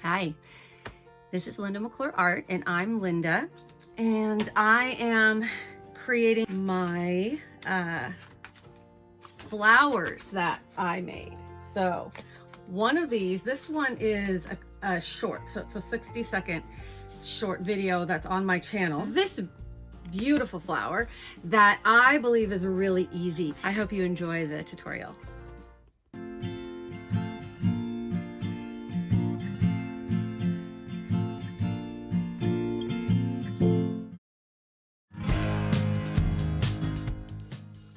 Hi, this is Linda McClure Art, and I'm Linda, and I am creating my flowers that I made. So one of these, this one is a short, so it's a 60-second short video that's on my channel. This beautiful flower that I believe is really easy. I hope you enjoy the tutorial.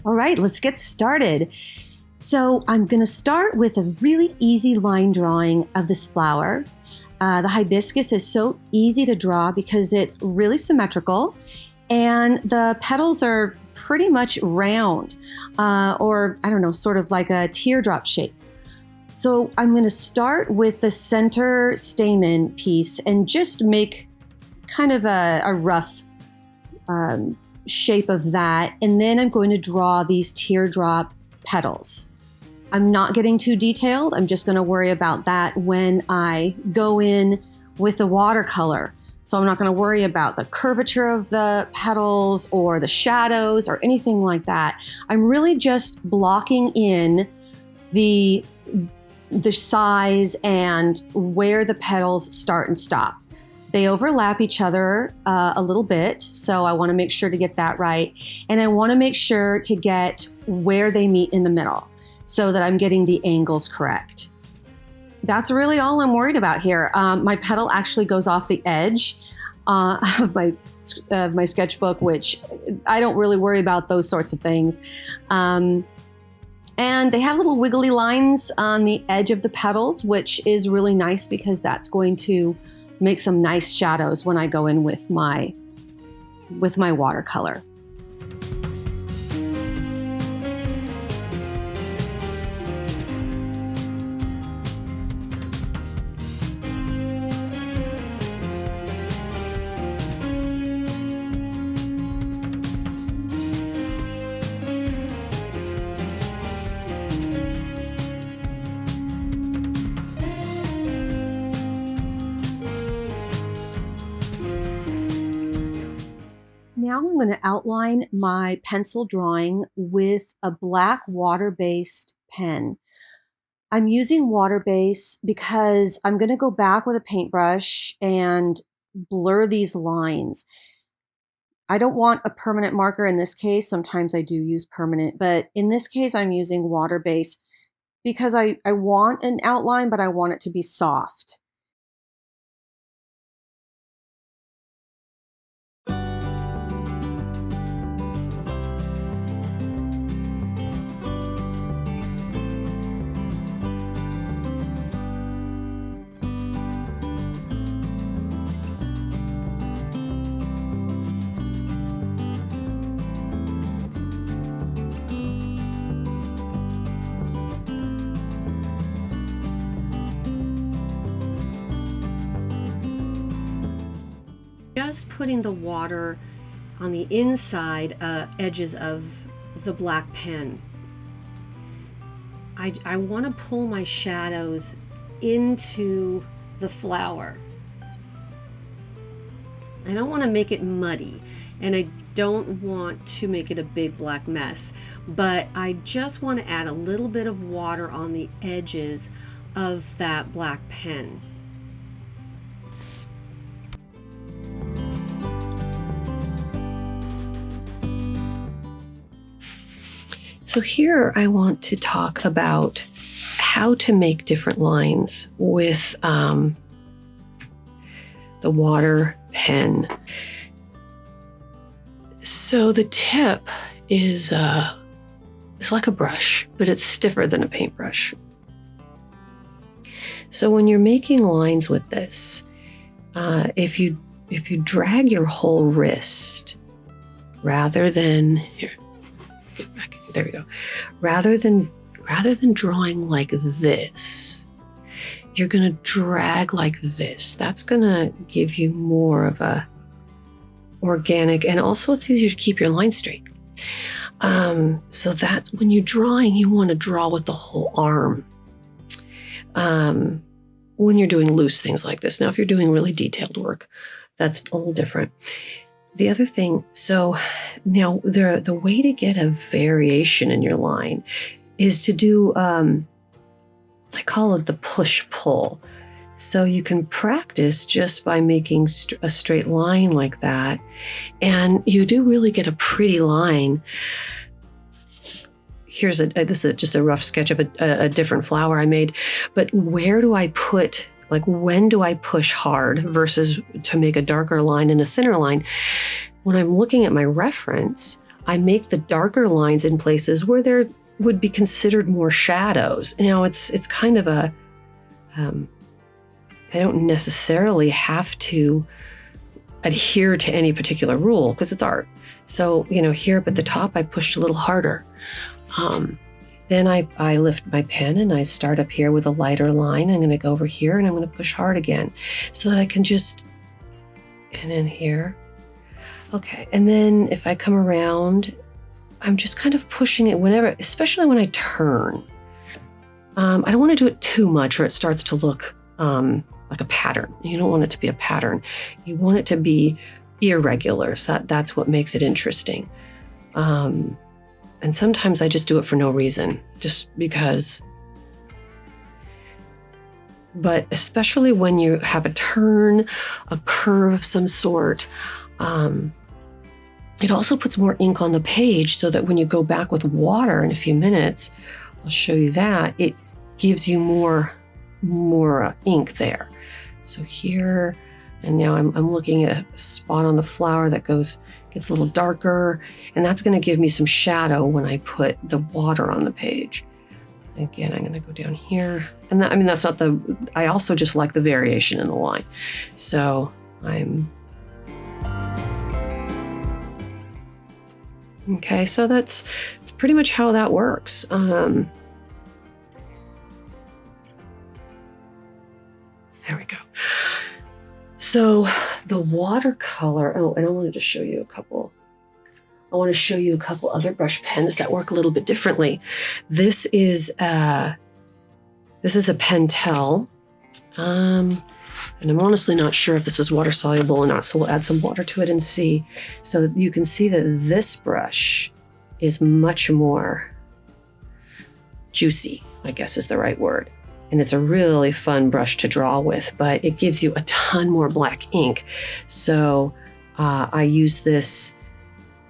All right, let's get started. So I'm going to start with a really easy line drawing of this flower. The hibiscus is so easy to draw because it's really symmetrical and the petals are pretty much round or I don't know, sort of like a teardrop shape. So I'm going to start with the center stamen piece and just make kind of a rough shape of that, and then I'm going to draw these teardrop petals. I'm not getting too detailed. I'm just going to worry about that when I go in with the watercolor. So I'm not going to worry about the curvature of the petals or the shadows or anything like that. I'm really just blocking in the size and where the petals start and stop. They overlap each other a little bit, so I want to make sure to get that right. And I want to make sure to get where they meet in the middle so that I'm getting the angles correct. That's really all I'm worried about here. My petal actually goes off the edge of my sketchbook, which I don't really worry about those sorts of things. And they have little wiggly lines on the edge of the petals, which is really nice because that's going to make some nice shadows when I go in with my watercolor. Now I'm going to outline my pencil drawing with a black water-based pen. I'm using water-based because I'm going to go back with a paintbrush and blur these lines. I don't want a permanent marker in this case. Sometimes I do use permanent, but in this case I'm using water-based because I want an outline, but I want it to be soft. Just putting the water on the inside edges of the black pen. I want to pull my shadows into the flower. I don't want to make it muddy, and I don't want to make it a big black mess, but I just want to add a little bit of water on the edges of that black pen. So here I want to talk about how to make different lines with the water pen. So the tip is like a brush, but it's stiffer than a paintbrush. So when you're making lines with this, if you drag your whole wrist rather than here. Get back. There we go. Rather than drawing like this, you're going to drag like this. That's going to give you more of a organic, and also it's easier to keep your line straight. So that's when you're drawing, you want to draw with the whole arm. when you're doing loose things like this. Now, if you're doing really detailed work, that's a little different. The other thing, so now the way to get a variation in your line is to do, I call it the push-pull. So you can practice just by making a straight line like that. And you do really get a pretty line. This is just a rough sketch of a different flower I made. But where do I put, like when do I push hard versus to make a darker line and a thinner line? When I'm looking at my reference, I make the darker lines in places where there would be considered more shadows. Now it's kind of a, I don't necessarily have to adhere to any particular rule because it's art. So, here up at the top, I pushed a little harder. Then I lift my pen and I start up here with a lighter line. I'm going to go over here and I'm going to push hard again so that I can and in here. Okay. And then if I come around, I'm just kind of pushing it whenever, especially when I turn. I don't want to do it too much or it starts to look like a pattern. You don't want it to be a pattern. You want it to be irregular. So that's what makes it interesting. And sometimes I just do it for no reason, just because. But especially when you have a turn, a curve of some sort, it also puts more ink on the page so that when you go back with water in a few minutes, I'll show you that, it gives you more ink there. So here, and now I'm looking at a spot on the flower that gets a little darker, and that's going to give me some shadow when I put the water on the page. Again, I'm going to go down here. And that's not I also just like the variation in the line. So okay, so that's pretty much how that works. There we go. So the watercolor, and I wanted to show you a couple. I want to show you a couple other brush pens that work a little bit differently. This is a Pentel, and I'm honestly not sure if this is water soluble or not. So we'll add some water to it and see. So you can see that this brush is much more juicy, I guess is the right word. And it's a really fun brush to draw with, but it gives you a ton more black ink. So I use this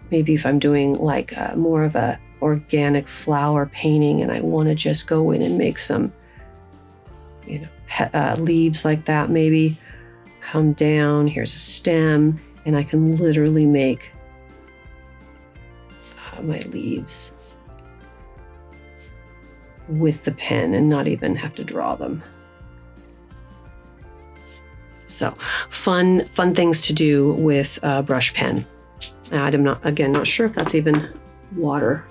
maybe if I'm doing like more of a organic flower painting and I want to just go in and make some, leaves like that, maybe come down, here's a stem, and I can literally make my leaves with the pen and not even have to draw them. So fun things to do with a brush pen. I'm not sure if that's even water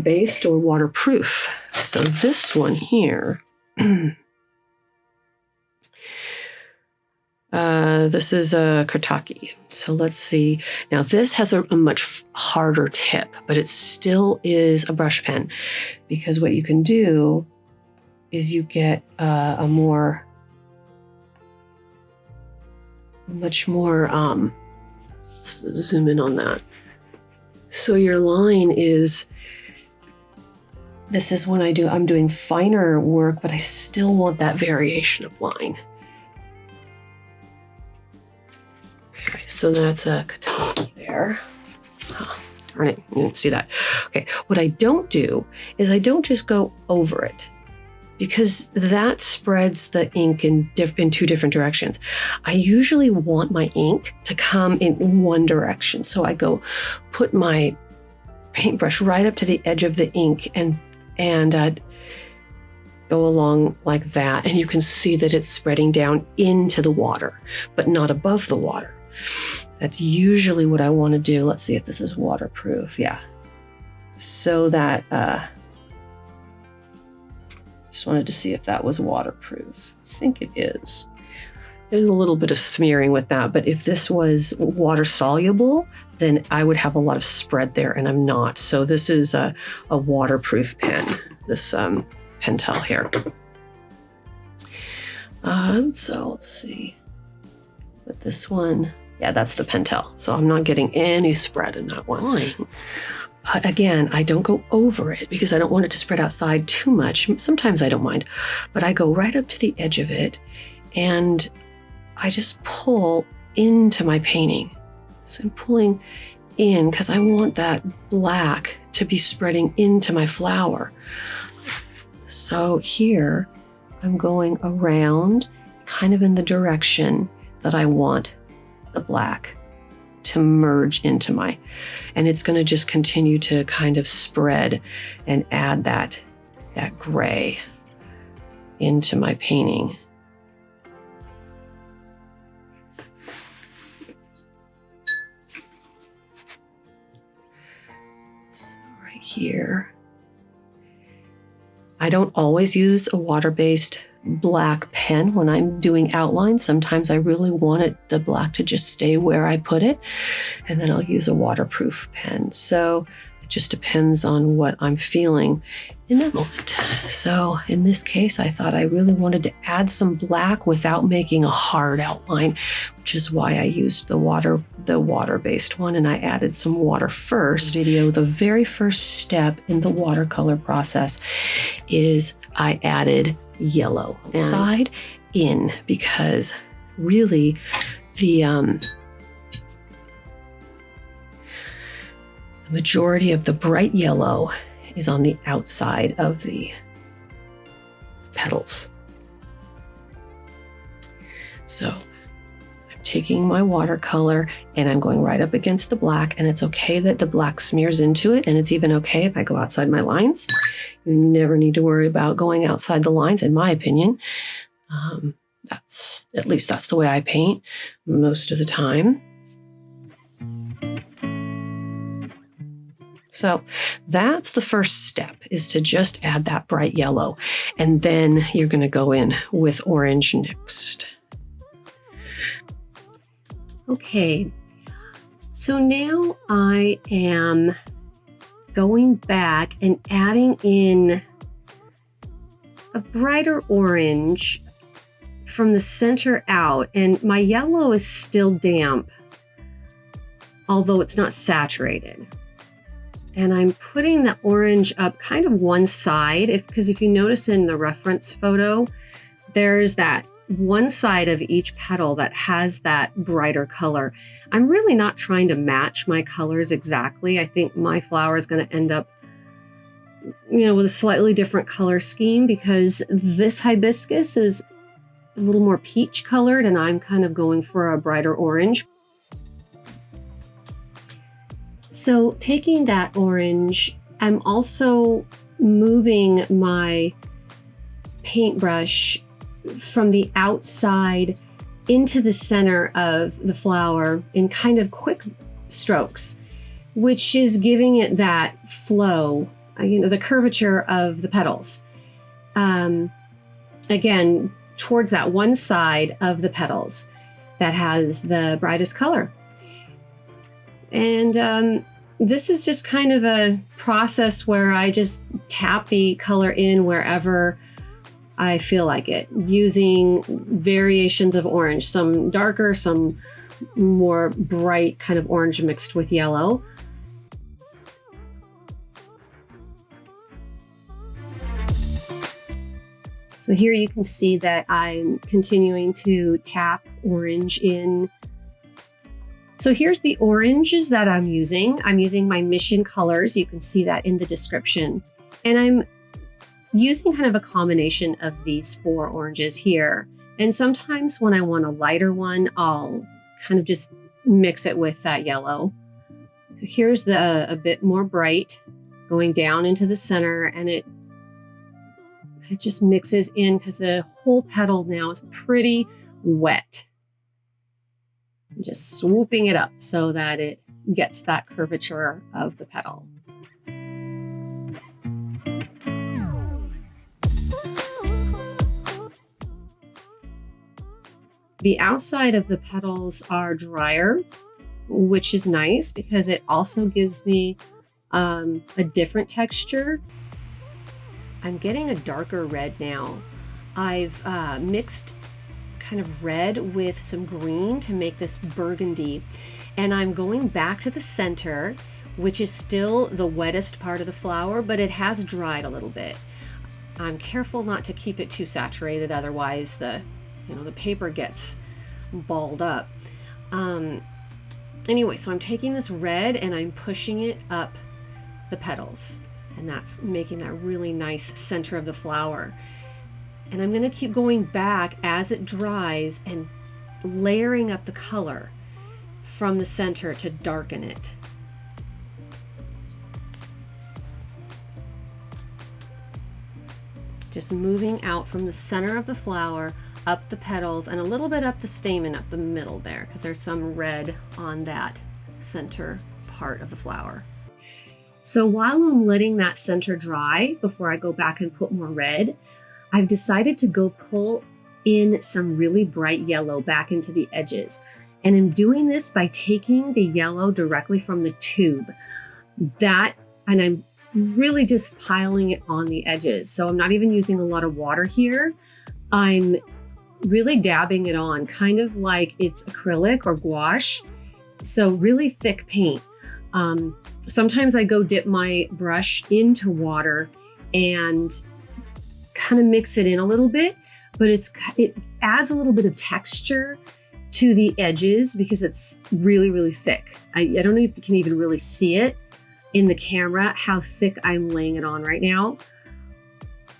based or waterproof. So this one here, this is a Kotaki. So let's see. Now this has a much harder tip, but it still is a brush pen, because what you can do is you get much more, let's zoom in on that. So your line this is when I'm doing finer work, but I still want that variation of line. Okay, so that's a Kotaki there. Darn it, you didn't see that. Okay, what I don't do is I don't just go over it, because that spreads the ink in two different directions. I usually want my ink to come in one direction. So I go put my paintbrush right up to the edge of the ink and go along like that. And you can see that it's spreading down into the water, but not above the water. That's usually what I want to do. Let's see if this is waterproof. Yeah. So that, just wanted to see if that was waterproof. I think it is. There's a little bit of smearing with that, but if this was water soluble, then I would have a lot of spread there, and I'm not. So this is a waterproof pen, this Pentel here. So let's see. But this one, yeah, that's the Pentel. So I'm not getting any spread in that one. Again, I don't go over it because I don't want it to spread outside too much. Sometimes I don't mind, but I go right up to the edge of it and I just pull into my painting. So I'm pulling in because I want that black to be spreading into my flower. So here I'm going around kind of in the direction that I want the black to merge into my, and it's going to just continue to kind of spread and add that gray into my painting. So right here, I don't always use a water-based black pen when I'm doing outlines. Sometimes I really want the black to just stay where I put it, and then I'll use a waterproof pen. So it just depends on what I'm feeling in that moment. So in this case, I thought I really wanted to add some black without making a hard outline, which is why I used the water-based one, and I added some water first. The very first step in the watercolor process is I added yellow side in, because really the majority of the bright yellow is on the outside of the petals. So I'm taking my watercolor and I'm going right up against the black, and it's okay that the black smears into it, and it's even okay if I go outside my lines. You never need to worry about going outside the lines, in my opinion. That's the way I paint most of the time. So that's the first step, is to just add that bright yellow. And then you're going to go in with orange next. Okay, so now I am going back and adding in a brighter orange from the center out, and my yellow is still damp, although it's not saturated. And I'm putting the orange up kind of one side, because if you notice in the reference photo, there's that one side of each petal that has that brighter color. I'm really not trying to match my colors exactly. I think my flower is going to end up, with a slightly different color scheme, because this hibiscus is a little more peach colored and I'm kind of going for a brighter orange. So taking that orange, I'm also moving my paintbrush from the outside into the center of the flower in kind of quick strokes, which is giving it that flow, the curvature of the petals. Again, towards that one side of the petals that has the brightest color. And this is just kind of a process where I just tap the color in wherever I feel like it, using variations of orange, some darker, some more bright kind of orange mixed with yellow. So here you can see that I'm continuing to tap orange in. So here's the oranges that I'm using. I'm using my Mission colors. You can see that in the description. And I'm using kind of a combination of these 4 oranges here. And sometimes when I want a lighter one, I'll kind of just mix it with that yellow. So here's a bit more bright going down into the center, and it just mixes in because the whole petal now is pretty wet. I'm just swooping it up so that it gets that curvature of the petal. The outside of the petals are drier, which is nice because it also gives me a different texture. I'm getting a darker red now. I've mixed kind of red with some green to make this burgundy. And I'm going back to the center, which is still the wettest part of the flower, but it has dried a little bit. I'm careful not to keep it too saturated, otherwise the paper gets balled up. Anyway, so I'm taking this red and I'm pushing it up the petals, and that's making that really nice center of the flower. And I'm going to keep going back as it dries and layering up the color from the center to darken it. Just moving out from the center of the flower up the petals and a little bit up the stamen, up the middle there, because there's some red on that center part of the flower. So while I'm letting that center dry before I go back and put more red, I've decided to go pull in some really bright yellow back into the edges. And I'm doing this by taking the yellow directly from the tube. And I'm really just piling it on the edges. So I'm not even using a lot of water here. I'm really dabbing it on, kind of like it's acrylic or gouache. So really thick paint. Sometimes I go dip my brush into water and kind of mix it in a little bit, but it adds a little bit of texture to the edges because it's really, really thick. I don't know if you can even really see it in the camera, how thick I'm laying it on right now.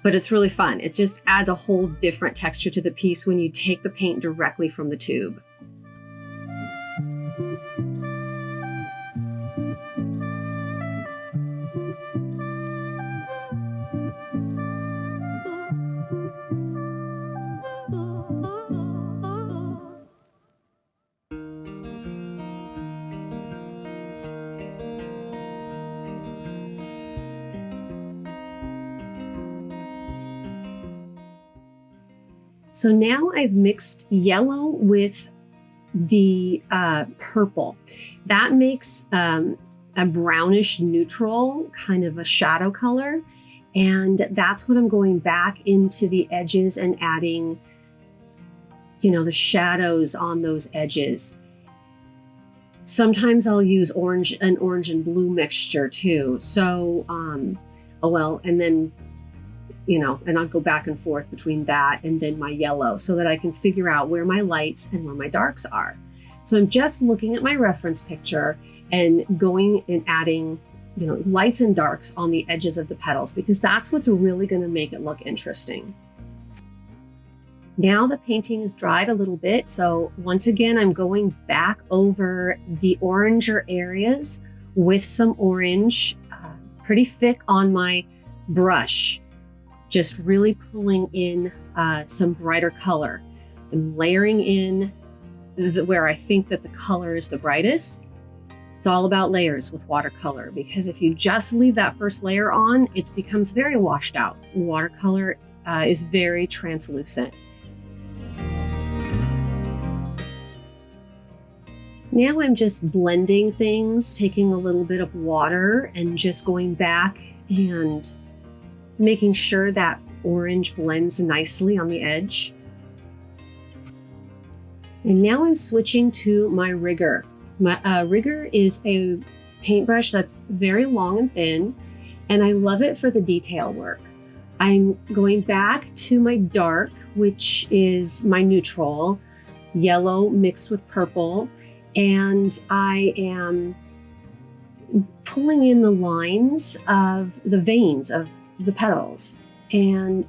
But it's really fun. It just adds a whole different texture to the piece when you take the paint directly from the tube. So now I've mixed yellow with the purple. That makes a brownish neutral, kind of a shadow color. And that's what I'm going back into the edges and adding, the shadows on those edges. Sometimes I'll use an orange and blue mixture too. So, and then and I'll go back and forth between that and then my yellow so that I can figure out where my lights and where my darks are. So I'm just looking at my reference picture and going and adding, lights and darks on the edges of the petals, because that's what's really going to make it look interesting. Now the painting is dried a little bit. So once again, I'm going back over the oranger areas with some orange, pretty thick on my brush. Just really pulling in some brighter color and layering in where I think that the color is the brightest. It's all about layers with watercolor, because if you just leave that first layer on, it becomes very washed out. Watercolor is very translucent. Now I'm just blending things, taking a little bit of water and just going back and making sure that orange blends nicely on the edge. And now I'm switching to my rigger. My rigger is a paintbrush that's very long and thin, and I love it for the detail work. I'm going back to my dark, which is my neutral, yellow mixed with purple, and I am pulling in the lines of the veins of the petals and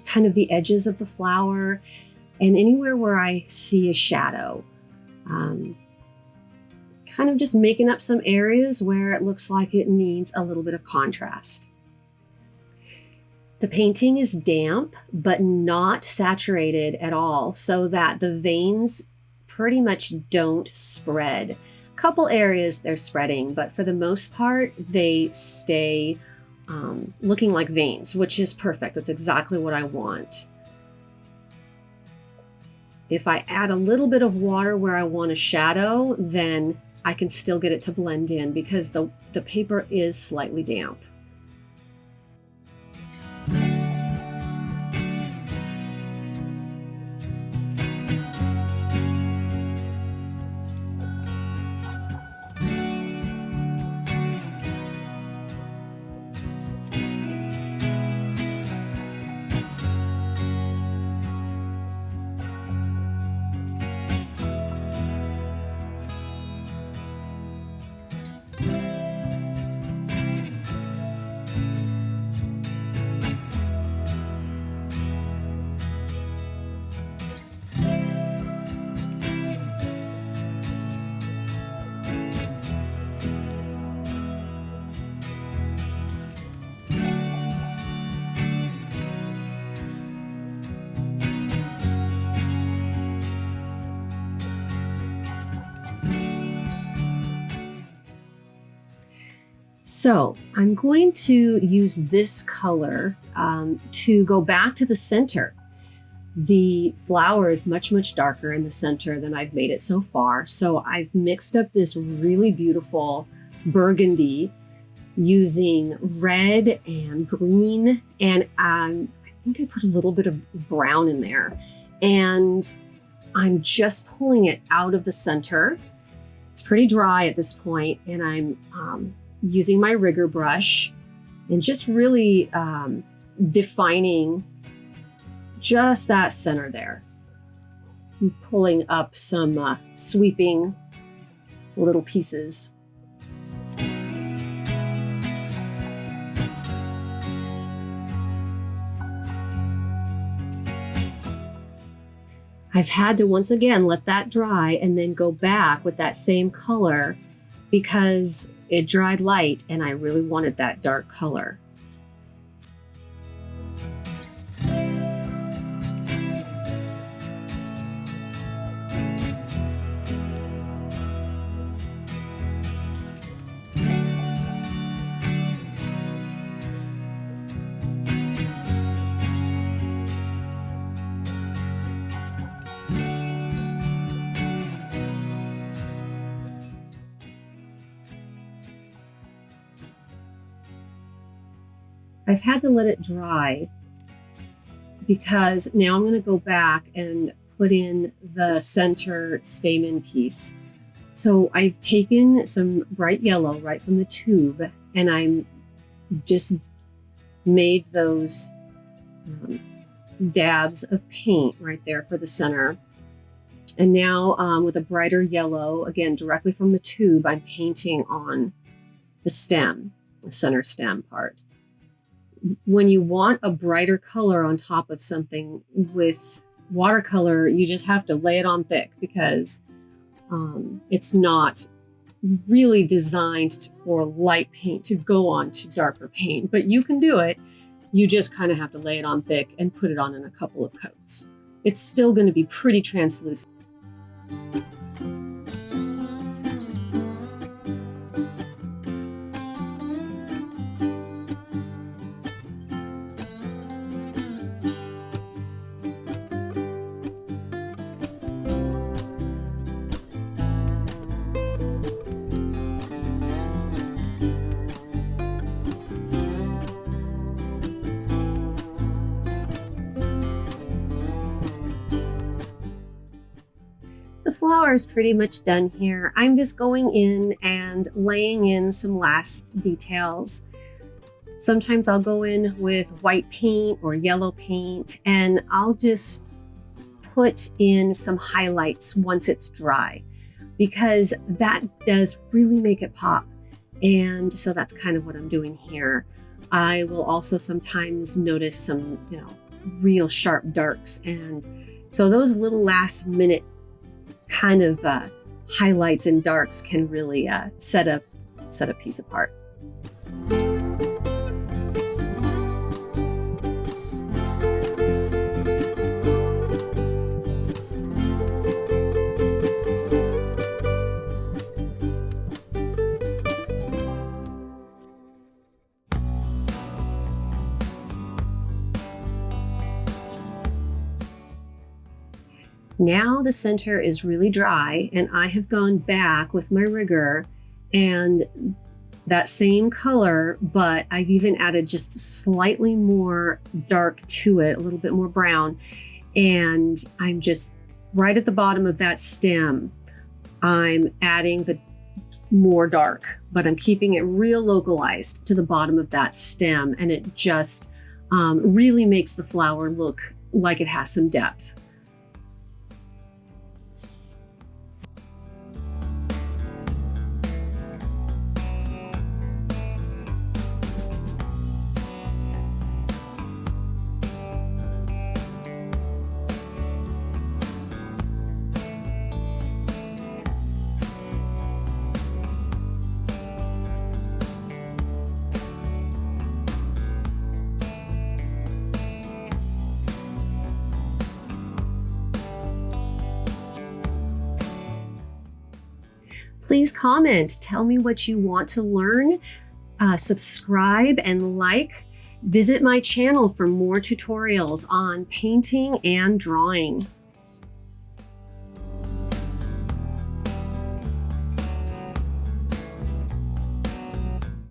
kind of the edges of the flower and anywhere where I see a shadow. Kind of just making up some areas where it looks like it needs a little bit of contrast. The painting is damp, but not saturated at all, so that the veins pretty much don't spread. A couple areas they're spreading, but for the most part, they stay looking like veins, which is perfect. That's exactly what I want. If I add a little bit of water where I want a shadow, then I can still get it to blend in because the paper is slightly damp. So I'm going to use this color to go back to the center. The flower is much, much darker in the center than I've made it so far. So I've mixed up this really beautiful burgundy using red and green. And I think I put a little bit of brown in there. And I'm just pulling it out of the center. It's pretty dry at this point, and I'm using my rigger brush and just really defining just that center there. I'm pulling up some sweeping little pieces. I've had to once again let that dry and then go back with that same color because it dried light and I really wanted that dark color. I've had to let it dry because now I'm going to go back and put in the center stamen piece. So I've taken some bright yellow right from the tube and I'm just made those dabs of paint right there for the center. And now with a brighter yellow, again, directly from the tube, I'm painting on the stem, the center stem part. When you want a brighter color on top of something with watercolor, you just have to lay it on thick because it's not really designed for light paint to go on to darker paint, but you can do it. You just kind of have to lay it on thick and put it on in a couple of coats. It's still going to be pretty translucent. The flower is pretty much done here. I'm just going in and laying in some last details. Sometimes I'll go in with white paint or yellow paint and I'll just put in some highlights once it's dry because that does really make it pop. And so that's kind of what I'm doing here. I will also sometimes notice some, real sharp darks. And so those little last minute kind of highlights and darks can really set a piece apart. Now the center is really dry and I have gone back with my rigger and that same color, but I've even added just slightly more dark to it, a little bit more brown. And I'm just right at the bottom of that stem. I'm adding the more dark, but I'm keeping it real localized to the bottom of that stem. And it just really makes the flower look like it has some depth. Please comment, tell me what you want to learn. subscribe and like. Visit my channel for more tutorials on painting and drawing.